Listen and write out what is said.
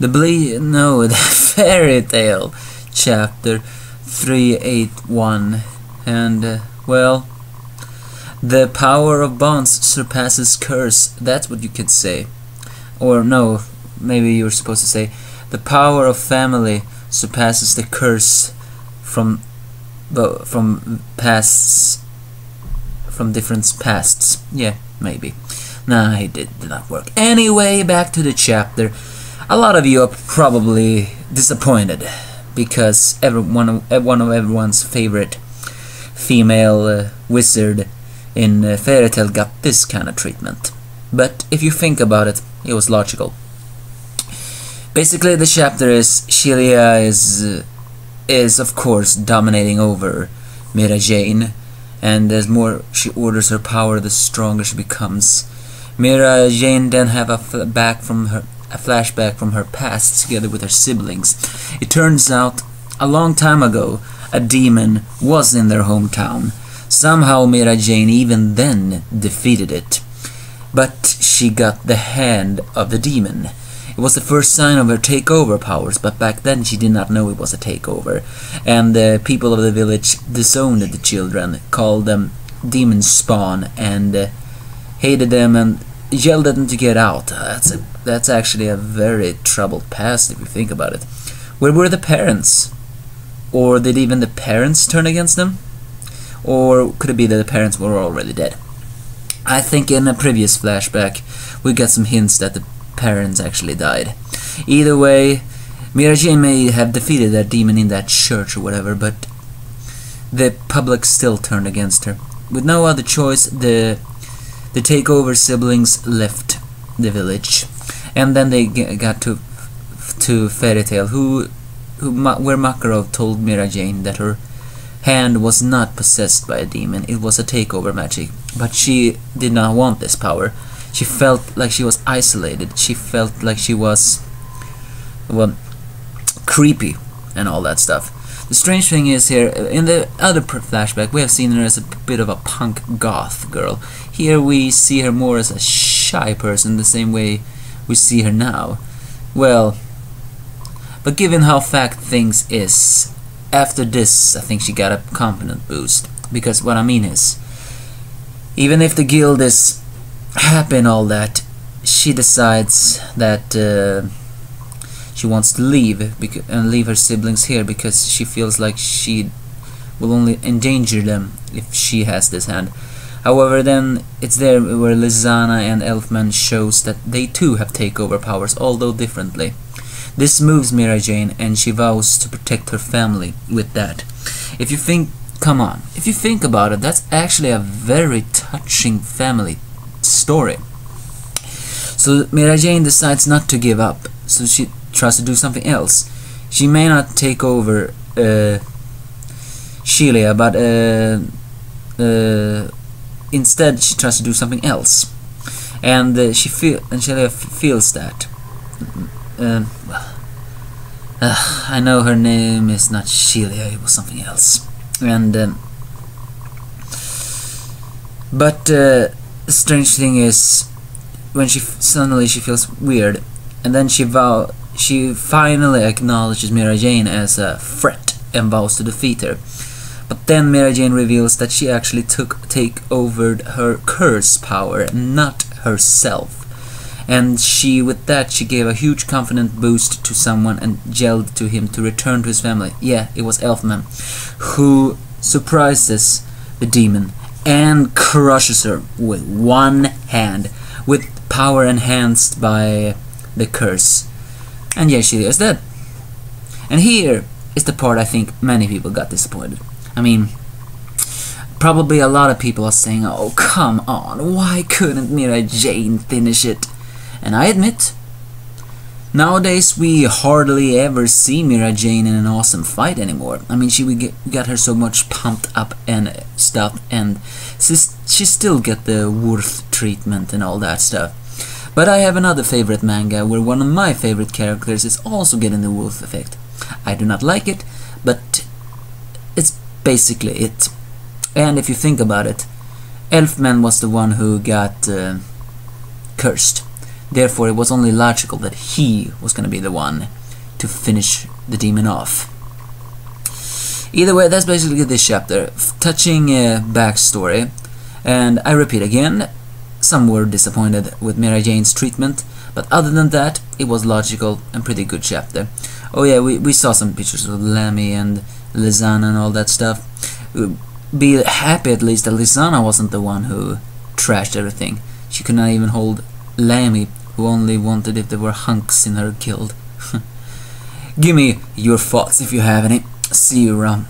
the fairy tale, chapter 381, and well, the power of bonds surpasses curse. That's what you could say, or no, maybe you're supposed to say the power of family surpasses the curse from pasts, from different pasts. Yeah, maybe. Nah, it did not work. Anyway, back to the chapter. A lot of you are probably disappointed because one of everyone's favorite female wizard in fairy tale got this kind of treatment. But if you think about it, it was logical. Basically, the chapter is Sheila is of course dominating over Mirajane, and as more she orders her power, the stronger she becomes. Mirajane then have a flashback from her past together with her siblings. It turns out, a long time ago, a demon was in their hometown. Somehow Mirajane even then defeated it. But she got the hand of the demon. It was the first sign of her takeover powers, but back then she did not know it was a takeover. And the people of the village disowned the children, called them demon spawn, and hated them and yelled at them to get out. That's actually a very troubled past if you think about it. Where were the parents? Or did even the parents turn against them? Or could it be that the parents were already dead? I think in a previous flashback we got some hints that the parents actually died. Either way, Mirajane may have defeated that demon in that church or whatever, but the public still turned against her. With no other choice, the takeover siblings left the village, and then they got to Fairy Tale, where Makarov told Mirajane that her hand was not possessed by a demon, it was a takeover magic. But she did not want this power. She felt like she was isolated. She felt like she was, well, creepy and all that stuff. The strange thing is here, in the other flashback, we have seen her as a bit of a punk goth girl. Here we see her more as a shy person, the same way we see her now. Well, but given how fact things is, after this, I think she got a confidence boost. Because what I mean is, even if the guild is happy and all that, she decides that she wants to leave and leave her siblings here because she feels like she will only endanger them if she has this hand. However, then it's there where Lizana and Elfman shows that they too have takeover powers, although differently. This moves Mirajane, and she vows to protect her family with that. If you think, come on, if you think about it, that's actually a very touching family story. So Mirajane decides not to give up, so she tries to do something else. She may not take over Sheila, but instead she tries to do something else, and Sheila feels that. I know her name is not Sheila, it was something else. And but the strange thing is, when suddenly she feels weird, and then she finally acknowledges Mirajane as a threat and vows to defeat her. But then Mirajane reveals that she actually take over her curse power, not herself. And with that she gave a huge confidence boost to someone and yelled to him to return to his family. Yeah, it was Elfman, who surprises the demon and crushes her with one hand, with power enhanced by the curse. And yeah, she is dead. And here is the part I think many people got disappointed. I mean, probably a lot of people are saying, oh come on, why couldn't Mirajane finish it? And I admit, nowadays we hardly ever see Mirajane in an awesome fight anymore. I mean, we got her so much pumped up and stuff, and she still get the worth treatment and all that stuff. But I have another favorite manga where one of my favorite characters is also getting the wolf effect. I do not like it, but it's basically it. And if you think about it, Elfman was the one who got cursed. Therefore, it was only logical that he was going to be the one to finish the demon off. Either way, that's basically this chapter. Touching backstory. And I repeat again, some were disappointed with Mirajane's treatment, but other than that, it was logical and pretty good chapter. Oh yeah, we saw some pictures of Lammy and Lizana and all that stuff. Be happy at least that Lizana wasn't the one who trashed everything. She could not even hold Lammy, who only wanted if there were hunks in her guild. Give me your thoughts if you have any. See you around.